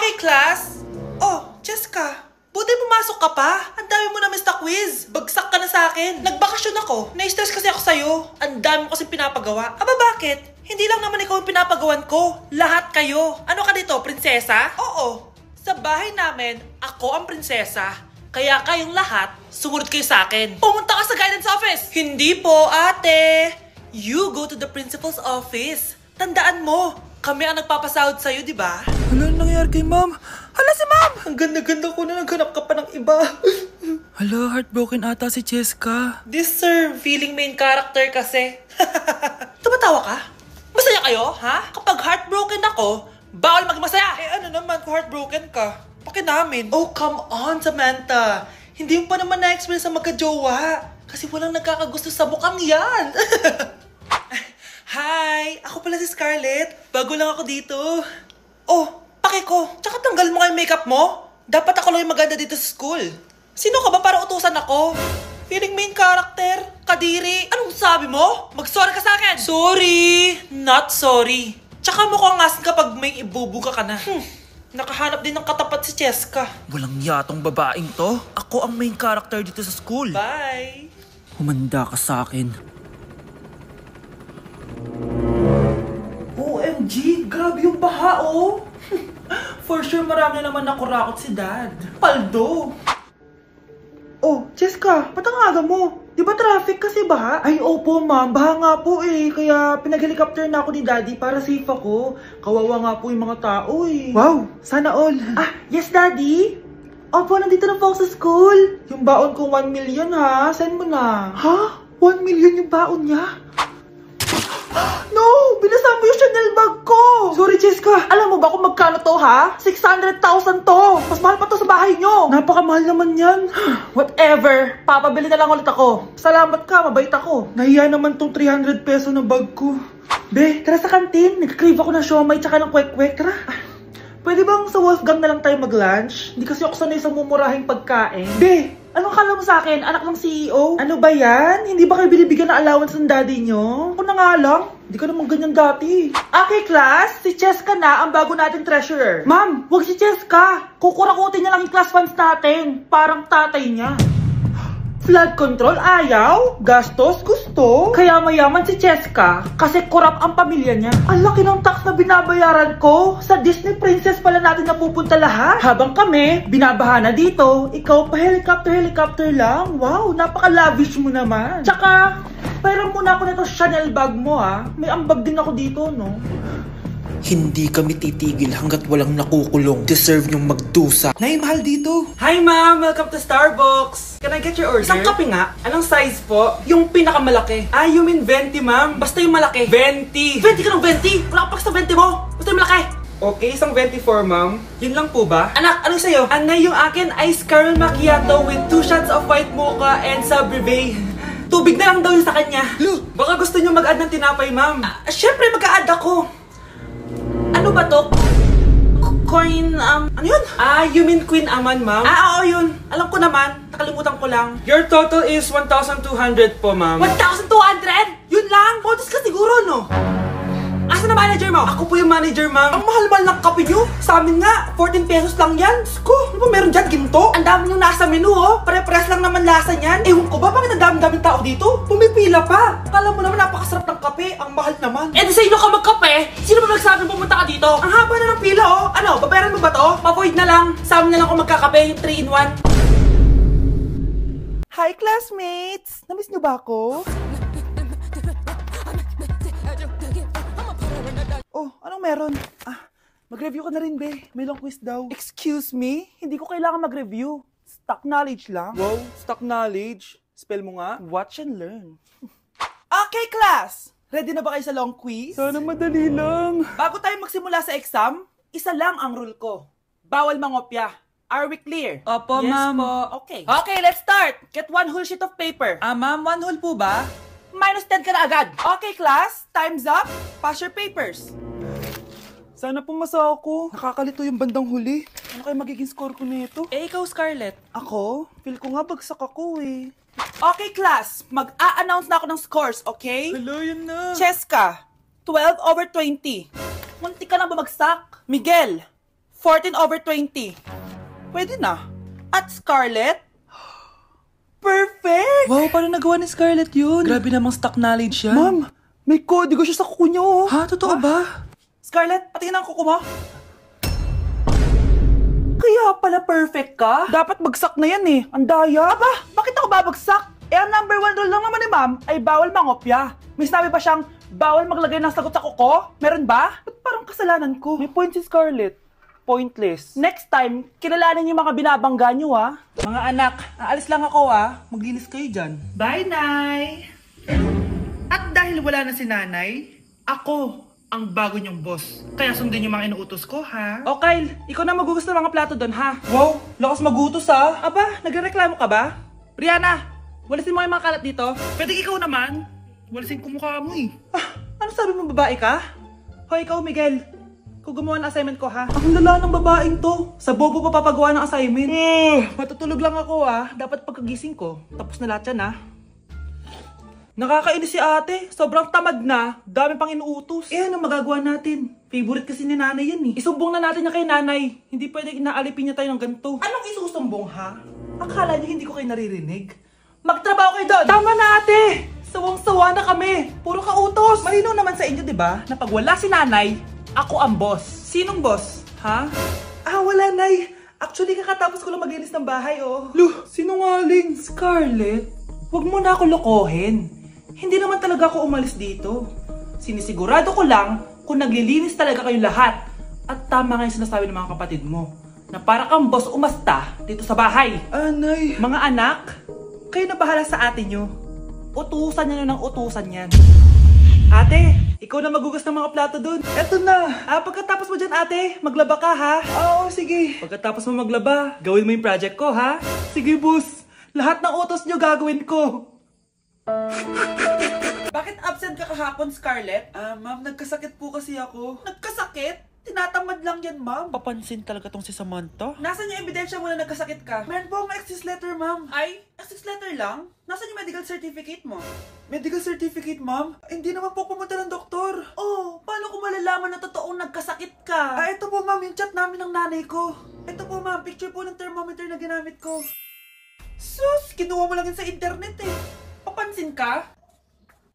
Okay, class? Oh, Cheska, buti pumasok ka pa. Ang dami mo na miss na quiz. Bagsak ka na sa akin. Nagbakasyon ako. Na-stress kasi ako sa'yo. Ang dami mo kasi pinapagawa. Aba, bakit? Hindi lang naman ikaw ang pinapagawan ko. Lahat kayo. Ano ka dito, prinsesa? Oo. Sa bahay namin, ako ang prinsesa. Kaya kayong lahat, sumunod kayo sa akin. Pumunta ka sa guidance office. Hindi po, ate. You go to the principal's office. Tandaan mo, kami ang nagpapasahod sa'yo, di ba? Ano nangyari kay ma'am? Hala si ma'am! Ang ganda-ganda ko na naghanap ka pa ng iba. Hala, heartbroken ata si Cheska. This sir, feeling main character kasi. Tumatawa ka? Masaya kayo, ha? Kapag heartbroken ako, bawal maging masaya. Eh ano naman kung heartbroken ka? Pakinamin. Oh, come on, Samantha. Hindi mo pa naman na-experience sa magka-jowa. Kasi walang nagkakagusto sa mukhang yan. Hi! Ako pala si Scarlett. Bago lang ako dito. Oh, pake ko. Tsaka tanggal mo nga yung makeup mo. Dapat ako lang yung maganda dito sa school. Sino ka ba para utusan ako? Feeling main character? Kadiri? Anong sabi mo? Mag-sorry ka sa akin! Sorry! Not sorry. Tsaka mukhang asin kapag may ibubuga ka na. Nakahanap din ng katapat si Cheska. Walang yatong babaeng to. Ako ang main character dito sa school. Bye! Humanda ka sa akin. OMG! Grabe yung baha, oh! For sure marami naman nakurakot si Dad. Paldo! Oh, Cheska, ba't ang aga mo? Di ba traffic kasi baha? Ay, opo ma'am, baha nga po eh. Kaya pinag-helicopter na ako ni Daddy para safe ako. Kawawa nga po yung mga tao eh. Wow, sana all. Ah, yes Daddy? Opo, nandito na po ako sa school. Yung baon kong 1 million ha, send mo na. Ha? 1 million yung baon niya? No! Binasa mo yung Chanel bag ko! Sorry, Cheska. Alam mo ba kung magkano to, ha? 600,000 to! Mas mahal pa to sa bahay nyo! Napakamahal naman yan. Whatever. Papabili na lang ulit ako. Salamat ka, mabait ako. Nahiya naman tong 300 peso na bag ko. Be, tara sa kantin. Nagka-crave ako ng siomay tsaka ng kwek-kwek. Tara. Pwede bang sa Wolfgang na lang tayo mag-lunch? Hindi kasi ako sanay sa mumurahing pagkain. Be, anong akala mo sa akin? Anak ng CEO? Ano ba yan? Hindi ba kayo binibigyan ng allowance ng daddy nyo? Ako na nga lang. Hindi ka naman ganyan dati. Okay, class. Si Cheska na ang bago nating treasurer. Ma'am, wag si Cheska. Kukurakutin niya lang yung class funds natin. Parang tatay niya. Flood control, ayaw. Gastos, gusto. Kaya mayaman si Cheska kasi korap ang pamilya niya. Ang laki ng tax na binabayaran ko. Sa Disney Princess pala natin napupunta lahat. Habang kami, binabaha na dito. Ikaw pa helicopter lang. Wow, napaka-lavish mo naman. Tsaka, pera muna ako nito Chanel bag mo ha. May ambag din ako dito, no? Hindi kami titigil hanggat walang nakukulong. Deserve niyong magdusa. Nay, mahal dito. Hi ma'am, welcome to Starbucks. Can I get your order? Isang kape nga. Anong size po? Yung pinakamalaki. Ah, you mean 20 ma'am? Basta yung malaki. 20. 20 ka ng 20? Wala ka pa sa 20 mo. Basta yung malaki. Okay, isang 24 ma'am. Yun lang po ba? Anak, anong sa'yo? Anay, yung akin ice caramel macchiato with 2 shots of white mocha and Sabrivay. Tubig na lang daw yun sa kanya. Baka gusto nyo mag-add ng tinapay ma'am. Syempre mag-a-add ako. Ano ba to? Ano yun? Ah, you mean Queen Aman, ma'am? Ah, oo yun. Alam ko naman. Nakalimutan ko lang. Your total is 1,200 po, ma'am. 1,200? Yun lang? Modus ka siguro, no? Asa na manager mo? Ako po yung manager, ma'am. Ang mahal-mahal ng kape nyo. Sa amin nga, 14 pesos lang yan. Sko, ano ba meron dyan? Ginto? Ang dami yung nasa menu, oh. Pare-pares lang naman lasa niyan. Ewan ko ba, bakit ang dami-daming tao dito? Pumipila pa. Kala mo naman napakasarap ng kape. Ang mahal naman. Eh, di sa inyo ka magkape? Sino ba nagsabing pumunta ka dito? Ang haba na ng pila, oh. Ano, babayaran mo ba to? Pa-void na lang. Sa amin na lang ako magkakape, yung 3-in-1. Hi, classmates! Namiss niyo ba ako? Oh, anong meron? Ah, mag-review ka na rin, be. May long quiz daw. Excuse me? Hindi ko kailangan mag-review. Stock knowledge lang. Wow, stock knowledge. Spell mo nga. Watch and learn. Okay, class! Ready na ba kayo sa long quiz? Sana madali lang. Bago tayo magsimula sa exam, isa lang ang rule ko. Bawal mangopya. Are we clear? Opo, yes, ma'am. Po. Okay. Okay, let's start. Get 1 whole sheet of paper. Ma'am, 1 whole po ba? Minus 10 ka na agad. Okay, class. Time's up. Pass your papers. Sana pumasa ako. Nakakalito yung bandang huli. Ano kaya magiging score ko nito? Eh, ikaw, Scarlett. Ako? Feel ko nga bagsak ako eh. Okay, class. Mag-a-announce na ako ng scores, okay? Hello, yun na. Cheska, 12/20. Munti ka na bumagsak. Miguel, 14/20. Pwede na. At Scarlett? Perfect! Wow, paano nagawa ni Scarlett yun? Grabe namang stock knowledge yan. Ma'am, may kodigo siya sa kuko niyo. Oh. Ha? Totoo ba? Scarlett, patingin ang kuko mo. Kaya pala perfect ka? Dapat bagsak na yan eh. Ang daya. Aba, bakit ako babagsak? Eh, ang number 1 rule lang naman ni ma'am ay bawal mangopya. May sinabi pa siyang bawal maglagay ng sagot sa kuko? Meron ba? Ba't parang kasalanan ko? May point si Scarlett. Pointless. Next time, kilalanin yung mga binabangga nyo ha. Mga anak, aalis lang ako Maglinis kayo dyan. Bye, Nay! At dahil wala na si Nanay, ako ang bago niyong boss. Kaya sundin yung mga inuutos ko, ha? O Kyle, ikaw na magugusto ng mga plato doon, ha? Wow, lakas magutos, ha? Aba, nagrereklamo ka ba? Brianna, walisin mo yung mga kalat dito. Pwede ikaw naman. Walisin ko mukha mo, eh. Ano sabi mo, babae ka? Hoy, ikaw, Miguel. Kung gumawa ng assignment ko, ha? Ang lala ng babaeng to. Sa bobo pa papagawa ng assignment. Matutulog lang ako, Dapat pagkagising ko. Tapos na lahat yan, Nakakainis si ate. Sobrang tamad na. Dami pang inuutos. Eh, ano magagawa natin? Favorite kasi ni nanay yan, Isumbong na natin niya kay nanay. Hindi pwede inaalipin niya tayo ng ganito. Anong isusumbong, ha? Akala niyo hindi ko kayo naririnig? Magtrabaho kayo doon! Tama na, ate! Sawang-sawa na kami. Puro kautos. Malinaw naman sa inyo, di ba? Na pag wala si nanay, ako ang boss. Sinong boss? Ha? Wala, nay. Actually, kakatapos ko lang maglinis ng bahay, Luh, sinungaling. Scarlett, huwag mo na ako lokohin. Hindi naman talaga ako umalis dito. Sinisigurado ko lang kung naglilinis talaga kayong lahat. At tama nga yung sinasabi ng mga kapatid mo. Na para kang boss umasta dito sa bahay. Nay. Mga anak, kayo na bahala sa ate nyo. Utusan nyo ng utusan yan. Ate, ikaw na magugas ng mga plato dun. Eto na. Pagkatapos mo dyan, ate, maglaba ka, ha? Oo, sige. Pagkatapos mo maglaba, gawin mo yung project ko, ha? Sige, boss. Lahat ng utos nyo gagawin ko. Bakit absent ka kahapon, Scarlett? Ma'am, nagkasakit po kasi ako. Nagkasakit? Tinatamad lang yan, ma'am. Papansin talaga tong si Samantha. Nasaan yung ebidensya mo na nagkasakit ka? Meron po akong excuse letter, ma'am. Ay, excuse letter lang? Nasaan yung medical certificate mo? Medical certificate, ma'am? Hindi naman po pumunta ng doktor. Oh, paano ko malalaman na totoong nagkasakit ka? Ito po, ma'am, yung chat namin ng nanay ko. Ito po, ma'am, picture po ng thermometer na ginamit ko. Sus, kinuha mo lang yun sa internet eh. Papansin ka?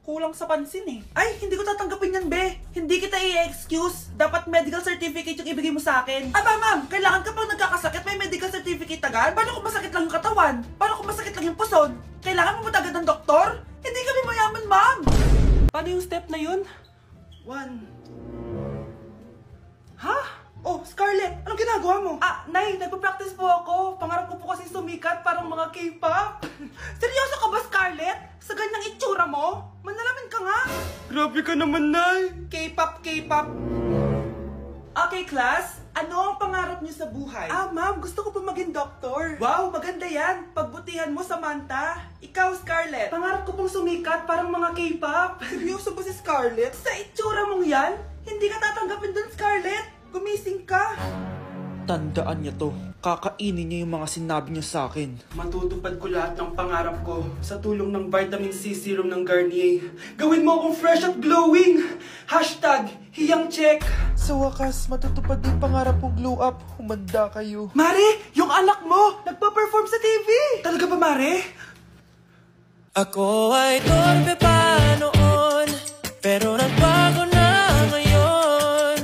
Kulang sa pansin eh. Ay, hindi ko tatanggapin yan, be. Hindi kita i-excuse. Dapat medical certificate yung ibigay mo sa akin. Aba, ma'am, kailangan ka pang nagkakasakit, may medical certificate agad? Paano kung masakit lang yung katawan? Paano kung masakit lang yung puson? Kailangan mo agad ng doktor? Hindi kami mayaman, ma'am. Paano yung step na yun? 1. Ha? Oh, Scarlett, anong ginagawa mo? Nay, nagpa-practice po ako. Pangarap ko po kasi sumikat parang mga K-pop. Seryoso ka ba, Scarlett? Sa ganyang itsura mo? Manalamin ka nga. Grabe ka naman, Nay. K-pop, K-pop. Okay, class. Ano ang pangarap niyo sa buhay? Ma'am, gusto ko po maging doktor. Wow, maganda yan. Pagbutihan mo, Samantha. Ikaw, Scarlett. Pangarap ko pong sumikat parang mga K-pop. Seryoso ba si Scarlett? Sa itsura mong yan? Hindi ka tatanggapin dun, Scarlett. Gumising ka. Tandaan niya to. Kakainin niya yung mga sinabi niya sa akin. Matutupad ko lahat ng pangarap ko sa tulong ng vitamin C serum ng Garnier. Gawin mo akong fresh at glowing. #hiyangcheck. Sa wakas, matutupad din pangarap kong glow up. Humanda kayo. Mare, yung anak mo, nagpa-perform sa TV. Talaga ba, Mare? Ako ay torpe pa noon, pero nagbago na ngayon.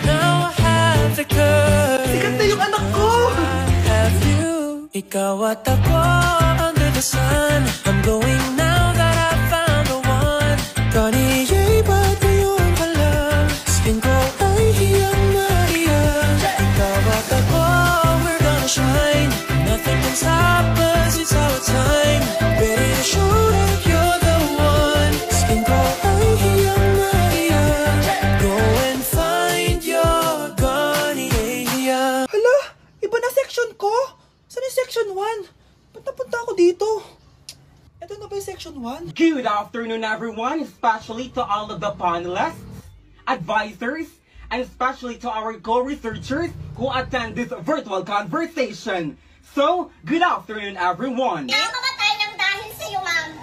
Now I have the courage. Sikat na yung anak ko. I have you. Ikaw at ako under the sun. I'm going now that I found the one. Garnier, ba't ngayon ka lang? Skin ko ay hiyang na hiyang. Ikaw at ako, we're gonna shine. Nothing can stop us, it's our time. Ready to show that you're the one. Skin ko ay hiyang na hiyang. Go and find your Garnier. Hala, iba na section ko. Saan yung section 1? Ba't napunta ako dito? Ito na ba yung section 1? Good afternoon, everyone, especially to all of the panelists, advisors, and especially to our co-researchers who attend this virtual conversation. So, good afternoon, everyone. Namamatay ng dahil sa iyo, ma'am.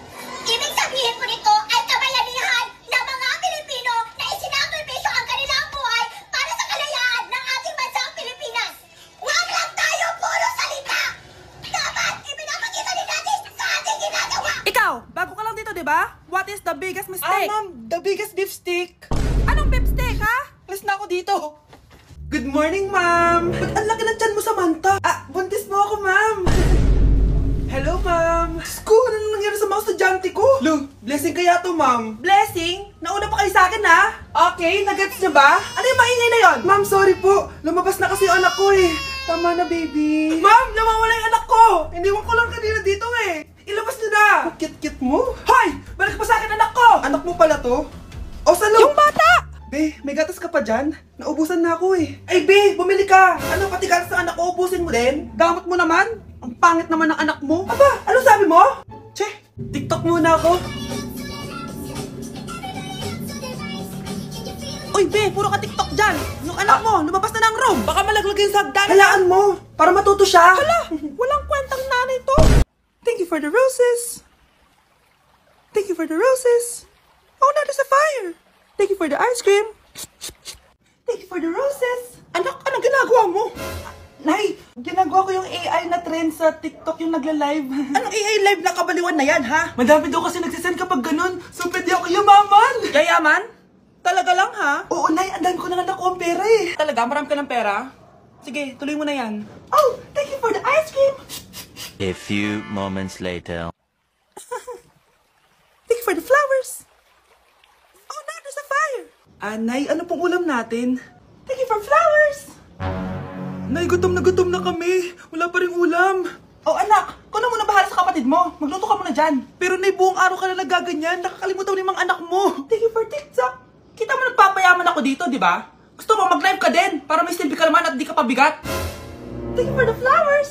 Ibig sabihin po nito ay kabayanihan ng mga Pilipino na isinakripisyo ang kanilang buhay para sa kalayaan ng ating bansang Pilipinas. di ba? What is the biggest mistake? Ma'am, the biggest beef stick. Anong beef steak, ha? Alis na ako dito. Good morning, ma'am. Ba't ang laki ng tiyan mo, Samantha? Buntis mo ako, ma'am. Hello, ma'am. Sko, ano nangyari sa mga estudyante ko? Lo, blessing kaya to, ma'am. Blessing? Nauna pa kayo sa akin, ha? Okay, nagets niyo ba? Ano yung maingay na yon? Ma'am, sorry po. Lumabas na kasi yung anak ko eh. Tama na, baby. Ma'am, nawawala yung anak ko! Iniwan ko lang kanina dito eh. Ilabas niyo na! Ang cute-cute mo. Hoy! Balik pa sa akin anak ko! Anak mo pala to? O, salo? Yung bata! Be, may gatas ka pa dyan? Naubusan na ako eh. Ay, B, bumili ka! Ano, pati gatas ng anak ko, ubusin mo din? Damot mo naman. Ang pangit naman ng anak mo. Aba, ano sabi mo? Che, TikTok muna ako. Uy, B, puro ka TikTok dyan! Yung anak mo, lumabas na ng room! Baka malaglag yung sagdan! Halaan mo, para matuto siya. Hala! Walang kwentang nanay to! Thank you for the roses. Thank you for the roses. Oh, now there's a fire. Thank you for the ice cream. Thank you for the roses. Anak, anong ginagawa mo? Nay, ginagawa ko yung AI na trend sa TikTok yung nagla-live. Anong AI live na kabaliwan na yan, ha? Madami daw kasi nagsisend kapag ganun. So, pwede ako yumaman. Yayaman? Talaga lang, ha? Oo, Nay, ang dami ko na nga nakuha ang pera eh. Talaga, marami ka ng pera? Sige, tuloy mo na yan. Oh, thank you for the ice cream. A few moments later. Thank you for the flowers. Oh, now there's a fire. Nay, ano pong ulam natin? Thank you for flowers. Nay, gutom na kami. Wala pa rin ulam. Oh, anak, kung na muna bahala sa kapatid mo. Magluto ka muna dyan. Pero Nay, buong araw ka na nagaganyan. Nakakalimutan mo yung mga anak mo. Thank you for TikTok. Kita mo nagpapayaman ako dito, di ba? Gusto mo mag-live ka din para may silbi ka naman at di ka pabigat. Thank you for the flowers.